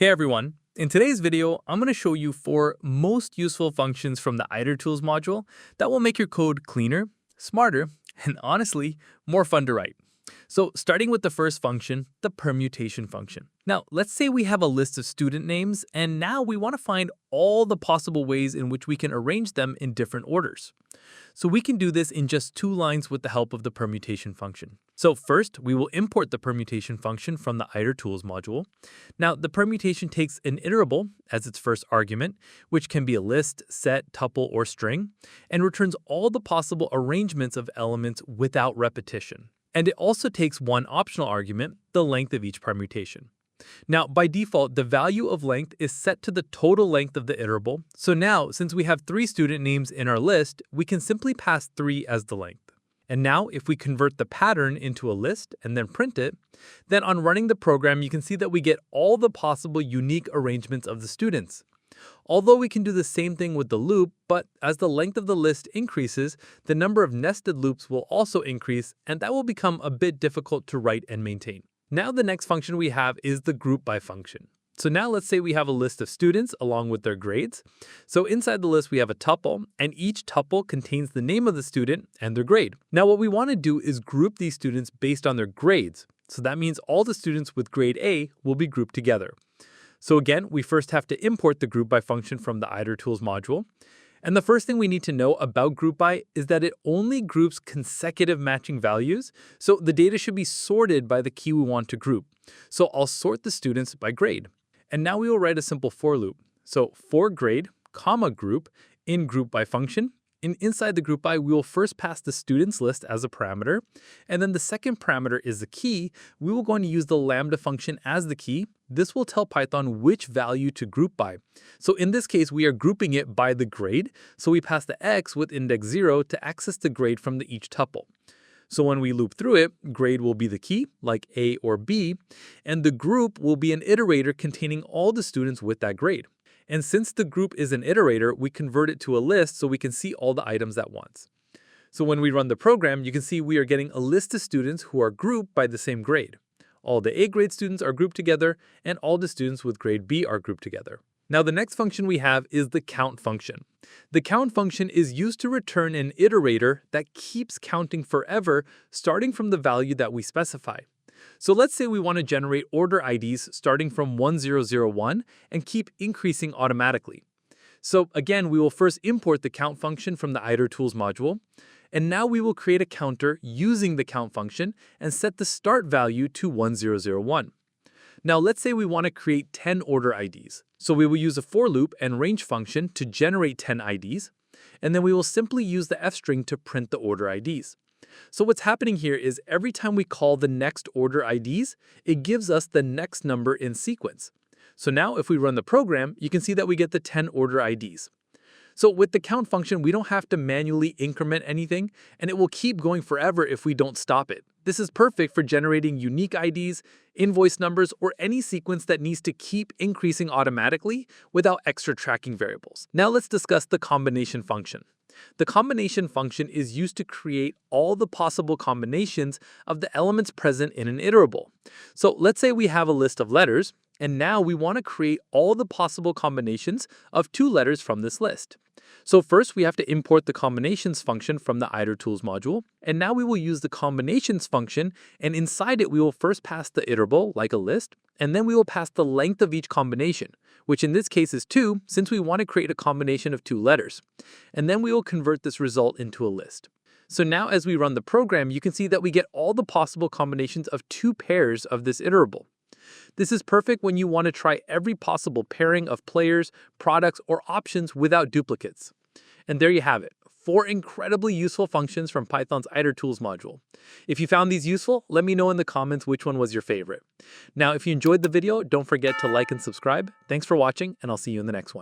Hey everyone, in today's video, I'm going to show you 4 most useful functions from the itertools module that will make your code cleaner, smarter, and honestly, more fun to write. So starting with the first function, the permutation function. Now, let's say we have a list of student names, and now we want to find all the possible ways in which we can arrange them in different orders. So we can do this in just 2 lines with the help of the permutation function. So first, we will import the permutation function from the itertools module. Now, the permutation takes an iterable as its first argument, which can be a list, set, tuple, or string, and returns all the possible arrangements of elements without repetition. And it also takes one optional argument, the length of each permutation. Now, by default, the value of length is set to the total length of the iterable. So now, since we have 3 student names in our list, we can simply pass 3 as the length. And now, if we convert the pattern into a list and then print it, then on running the program, you can see that we get all the possible unique arrangements of the students. Although we can do the same thing with the loop, but as the length of the list increases, the number of nested loops will also increase, and that will become a bit difficult to write and maintain. Now the next function we have is the groupby function. So now let's say we have a list of students along with their grades. So inside the list we have a tuple, and each tuple contains the name of the student and their grade. Now what we want to do is group these students based on their grades. So that means all the students with grade A will be grouped together. So again, we first have to import the groupby function from the itertools module. And the first thing we need to know about groupby is that it only groups consecutive matching values, so the data should be sorted by the key we want to group. So I'll sort the students by grade. And now we will write a simple for loop. So for grade, comma group, in groupby function. And inside the groupby, we will first pass the students list as a parameter. And then the second parameter is the key. We will going to use the lambda function as the key. This will tell Python which value to group by. So in this case, we are grouping it by the grade. So we pass the x with index 0 to access the grade from each tuple. So when we loop through it, grade will be the key, like A or B, and the group will be an iterator containing all the students with that grade. And since the group is an iterator, we convert it to a list so we can see all the items at once. So when we run the program, you can see we are getting a list of students who are grouped by the same grade. All the A grade students are grouped together, and all the students with grade B are grouped together. Now the next function we have is the count function. The count function is used to return an iterator that keeps counting forever, starting from the value that we specify. So let's say we want to generate order IDs starting from 1001 and keep increasing automatically. So again, we will first import the count function from the itertools module. And now we will create a counter using the count function and set the start value to 1001. Now let's say we want to create 10 order IDs. So we will use a for loop and range function to generate 10 IDs. And then we will simply use the f string to print the order IDs. So what's happening here is every time we call the next order IDs, it gives us the next number in sequence. So now if we run the program, you can see that we get the 10 order IDs. So with the count function, we don't have to manually increment anything, and it will keep going forever if we don't stop it. This is perfect for generating unique IDs, invoice numbers, or any sequence that needs to keep increasing automatically without extra tracking variables. Now let's discuss the combination function. The combination function is used to create all the possible combinations of the elements present in an iterable. So let's say we have a list of letters, and now we want to create all the possible combinations of 2 letters from this list. So first we have to import the combinations function from the itertools module, and now we will use the combinations function, and inside it we will first pass the iterable like a list, and then we will pass the length of each combination, which in this case is 2 since we want to create a combination of 2 letters. And then we will convert this result into a list. So now as we run the program, you can see that we get all the possible combinations of 2 pairs of this iterable. This is perfect when you want to try every possible pairing of players, products, or options without duplicates. And there you have it, 4 incredibly useful functions from Python's itertools module. If you found these useful, let me know in the comments which one was your favorite. Now, if you enjoyed the video, don't forget to like and subscribe. Thanks for watching, and I'll see you in the next one.